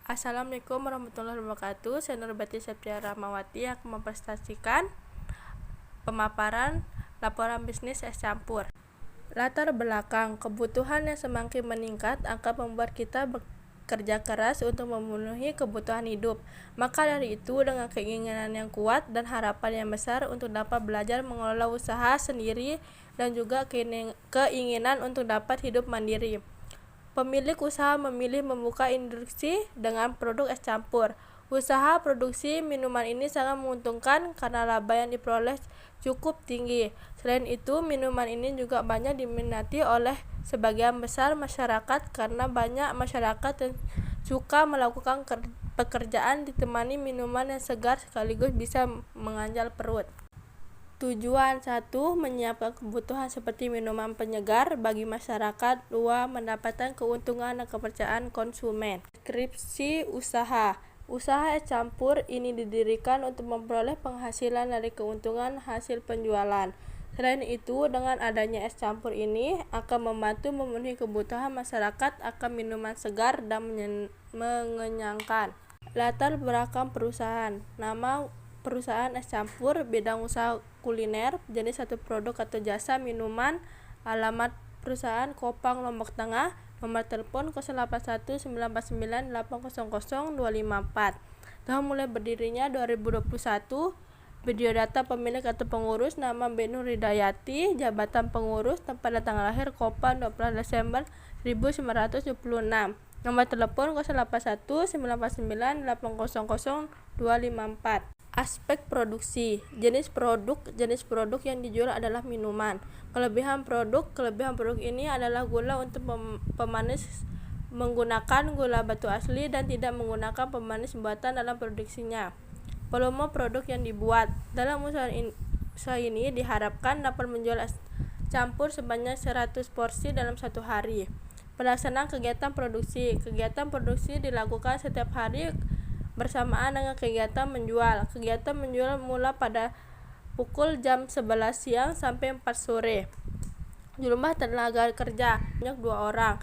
Assalamualaikum warahmatullahi wabarakatuh. Saya Nurbati Septia Rahmawati yang akan mempresentasikan pemaparan laporan bisnis es campur. Latar belakang kebutuhan yang semakin meningkat akan membuat kita bekerja keras untuk memenuhi kebutuhan hidup. Maka dari itu, dengan keinginan yang kuat dan harapan yang besar untuk dapat belajar mengelola usaha sendiri dan juga keinginan untuk dapat hidup mandiri, pemilik usaha memilih membuka industri dengan produk es campur. Usaha produksi minuman ini sangat menguntungkan karena laba yang diperoleh cukup tinggi. Selain itu, minuman ini juga banyak diminati oleh sebagian besar masyarakat karena banyak masyarakat yang suka melakukan pekerjaan ditemani minuman yang segar sekaligus bisa mengganjal perut. Tujuan 1. Menyiapkan kebutuhan seperti minuman penyegar bagi masyarakat. 2. Mendapatkan keuntungan dan kepercayaan konsumen. Deskripsi usaha. Usaha es campur ini didirikan untuk memperoleh penghasilan dari keuntungan hasil penjualan. Selain itu, dengan adanya es campur ini akan membantu memenuhi kebutuhan masyarakat akan minuman segar dan mengenyangkan. Latar belakang perusahaan. Nama perusahaan es campur, bidang usaha kuliner, jenis satu produk atau jasa minuman, alamat perusahaan Kopang, Lombok Tengah, nomor telepon 081 949 800 254. Tahun mulai berdirinya 2021. Biodata pemilik atau pengurus, nama Benur Hidayati, jabatan pengurus, tempat dan tanggal lahir Kopang 12 Desember 1976. Nomor telepon 081 949 800 254. Aspek produksi. Jenis produk yang dijual adalah minuman. Kelebihan produk ini adalah gula untuk pemanis menggunakan gula batu asli dan tidak menggunakan pemanis buatan dalam produksinya. Volume produk yang dibuat. Dalam usaha ini diharapkan dapat menjual es campur sebanyak 100 porsi dalam satu hari. Pelaksanaan kegiatan produksi. Kegiatan produksi dilakukan setiap hari bersamaan dengan kegiatan menjual. Kegiatan menjual mula pada pukul jam 11 siang sampai 4 sore. Jumlah tenaga kerja banyak 2 orang.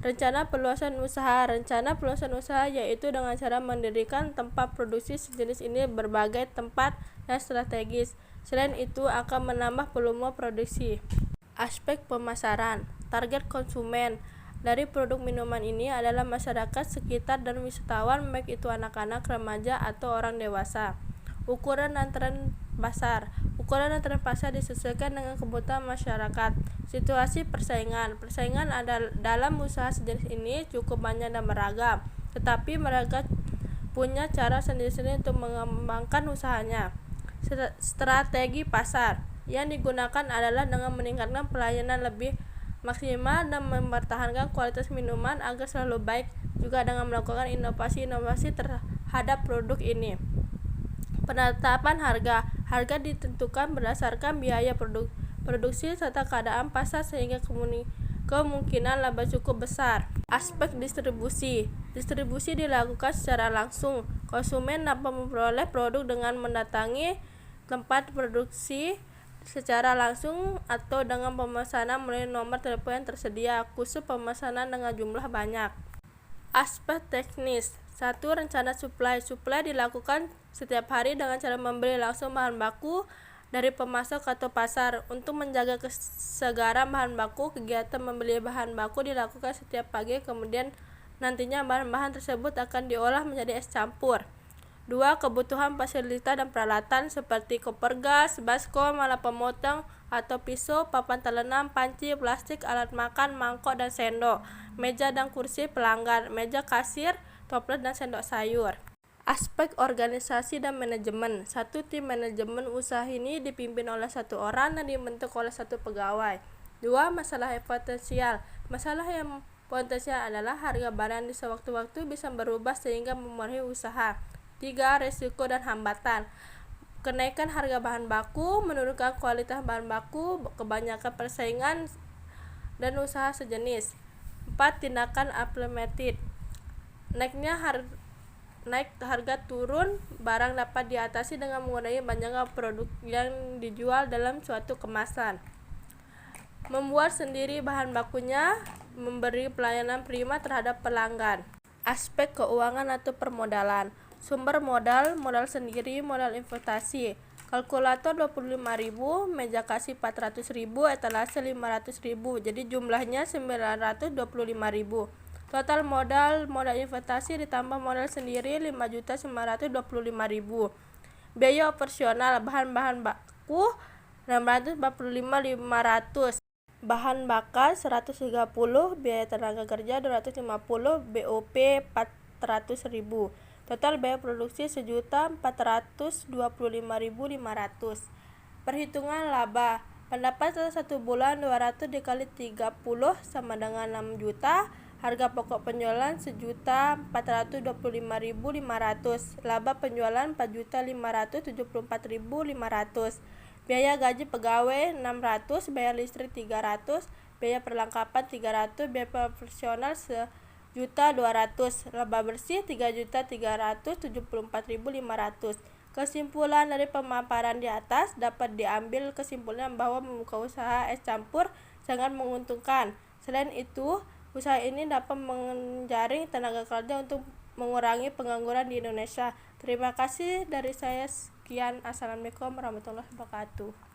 Rencana perluasan usaha. Rencana perluasan usaha yaitu dengan cara mendirikan tempat produksi sejenis ini berbagai tempat yang strategis. Selain itu akan menambah volume produksi. Aspek pemasaran. Target konsumen dari produk minuman ini adalah masyarakat sekitar dan wisatawan, baik itu anak-anak, remaja, atau orang dewasa. Ukuran dan tren pasar. Ukuran dan tren pasar disesuaikan dengan kebutuhan masyarakat. Situasi persaingan. Persaingan dalam usaha sejenis ini cukup banyak dan beragam, tetapi mereka punya cara sendiri-sendiri untuk mengembangkan usahanya. Strategi pasar yang digunakan adalah dengan meningkatkan pelayanan lebih maksimal dan mempertahankan kualitas minuman agar selalu baik, juga dengan melakukan inovasi-inovasi terhadap produk ini. Penetapan harga. Harga ditentukan berdasarkan biaya produksi serta keadaan pasar sehingga kemungkinan laba cukup besar. Aspek distribusi. Distribusi dilakukan secara langsung. Konsumen dapat memperoleh produk dengan mendatangi tempat produksi secara langsung atau dengan pemesanan melalui nomor telepon yang tersedia, khusus pemesanan dengan jumlah banyak. Aspek teknis. 1. Rencana suplai. Suplai dilakukan setiap hari dengan cara membeli langsung bahan baku dari pemasok atau pasar. Untuk menjaga kesegaran bahan baku, kegiatan membeli bahan baku dilakukan setiap pagi, kemudian nantinya bahan-bahan tersebut akan diolah menjadi es campur. 2. Kebutuhan fasilitas dan peralatan seperti koper gas, baskom, alat pemotong atau pisau, papan terlenam, panci, plastik, alat makan, mangkok dan sendok, meja dan kursi pelanggan, meja kasir, toples dan sendok sayur. Aspek organisasi dan manajemen. 1. Tim manajemen usaha ini dipimpin oleh 1 orang dan dibentuk oleh 1 pegawai. 2. Masalah potensial. Masalah yang potensial adalah harga barang di sewaktu-waktu bisa berubah sehingga memengaruhi usaha. 3. Risiko dan hambatan. Kenaikan harga bahan baku, menurunkan kualitas bahan baku, kebanyakan persaingan dan usaha sejenis. 4. Tindakan aftermarket. Naik harga turun barang dapat diatasi dengan mengurangi banyaknya produk yang dijual dalam suatu kemasan. Membuat sendiri bahan bakunya, memberi pelayanan prima terhadap pelanggan. Aspek keuangan atau permodalan. Sumber modal, modal sendiri, modal investasi. Kalkulator 25.000, meja kasih 400.000, etalase 500.000. Jadi jumlahnya 925.000. Total modal, modal investasi ditambah modal sendiri 5.925.000. Biaya operasional, bahan-bahan baku 645.500. Bahan bakar 130, biaya tenaga kerja 250, BOP 400.000. Total biaya produksi 1.425.500. Perhitungan laba. Pendapatan 1 bulan 200 dikali 30 sama dengan 6 juta. Harga pokok penjualan 1.425.500. Laba penjualan 4.574.500. Biaya gaji pegawai 600, biaya listrik 300, biaya perlengkapan 300, biaya operasional 1.200.000. Laba bersih 3.374.500. Kesimpulan dari pemaparan di atas dapat diambil kesimpulan bahwa membuka usaha es campur sangat menguntungkan. Selain itu, usaha ini dapat menjaring tenaga kerja untuk mengurangi pengangguran di Indonesia. Terima kasih dari saya. Sekian, assalamualaikum warahmatullahi wabarakatuh.